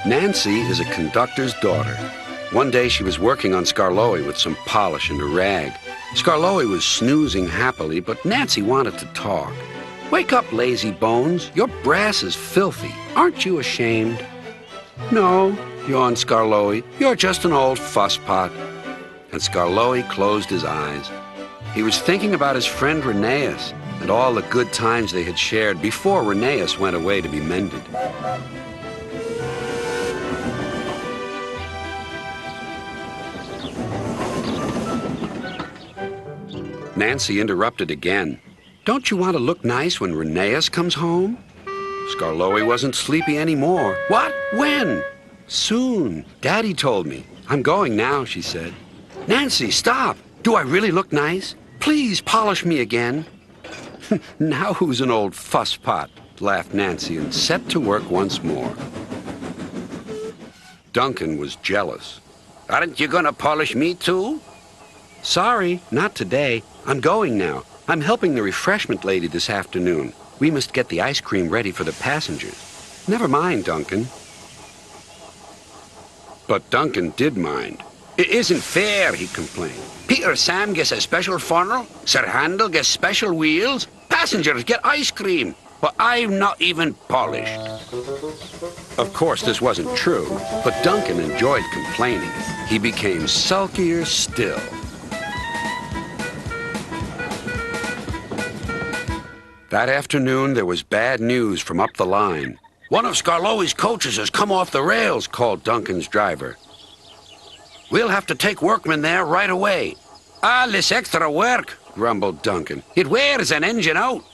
Nancy is a conductor's daughter. One day she was working on Skarloey with some polish and a rag. Skarloey was snoozing happily, but Nancy wanted to talk. "Wake up, lazy bones. Your brass is filthy. Aren't you ashamed?" "No," yawned Skarloey. "You're just an old fusspot." And Skarloey closed his eyes. He was thinking about his friend Rheneas and all the good times they had shared before Rheneas went away to be mended. Nancy interrupted again. "Don't you want to look nice when Rheneas comes home?" Skarloey wasn't sleepy anymore. "What? When?" "Soon. Daddy told me. I'm going now," she said. "Nancy, stop! Do I really look nice? Please polish me again." "Now who's an old fusspot?" laughed Nancy and set to work once more. Duncan was jealous. "Aren't you going to polish me too?" "Sorry, not today. I'm going now. I'm helping the refreshment lady this afternoon. We must get the ice cream ready for the passengers." "Never mind, Duncan." But Duncan did mind. "It isn't fair," he complained. "Peter Sam gets a special funnel, Sir Handel gets special wheels, passengers get ice cream, but I'm not even polished." Of course, this wasn't true, but Duncan enjoyed complaining. He became sulkier still. That afternoon, there was bad news from up the line. "One of Skarloey's coaches has come off the rails," called Duncan's driver. "We'll have to take workmen there right away." "All this extra work," grumbled Duncan. "It wears an engine out."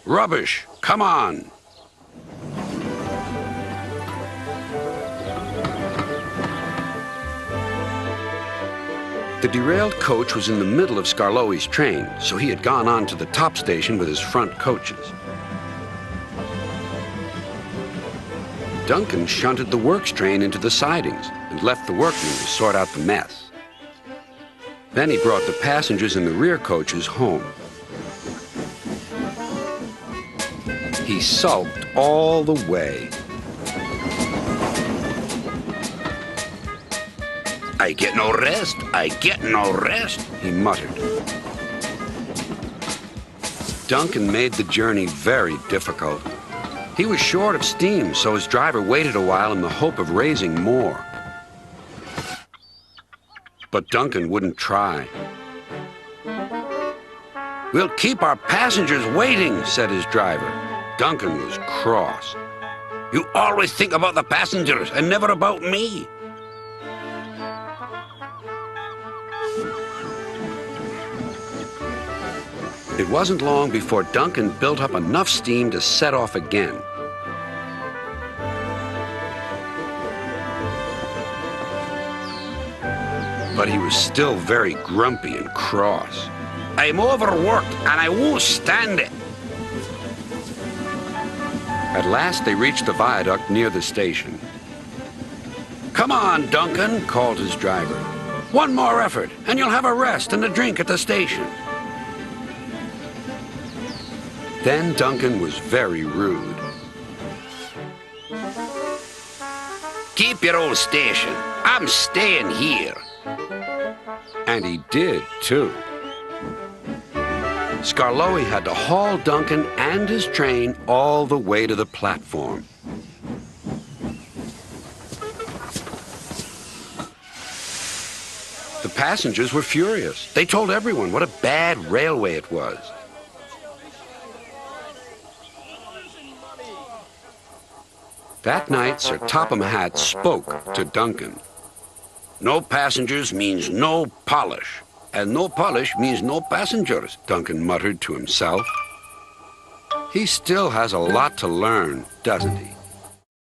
"Rubbish. Come on." The derailed coach was in the middle of Skarloey's train, so he had gone on to the top station with his front coaches. Duncan shunted the works train into the sidings and left the workmen to sort out the mess. Then he brought the passengers in the rear coaches home. He sulked all the way. "I get no rest, I get no rest," he muttered. Duncan made the journey very difficult. He was short of steam, so his driver waited a while in the hope of raising more. But Duncan wouldn't try. "We'll keep our passengers waiting," said his driver. Duncan was cross. "You always think about the passengers and never about me." It wasn't long before Duncan built up enough steam to set off again. But he was still very grumpy and cross. "I'm overworked and I won't stand it." At last they reached the viaduct near the station. "Come on, Duncan," called his driver. "One more effort and you'll have a rest and a drink at the station." Then Duncan was very rude. "Keep your old station. I'm staying here." And he did, too. Skarloey had to haul Duncan and his train all the way to the platform. The passengers were furious. They told everyone what a bad railway it was. That night, Sir Topham Hatt spoke to Duncan. "No passengers means no polish, and no polish means no passengers," Duncan muttered to himself. He still has a lot to learn, doesn't he?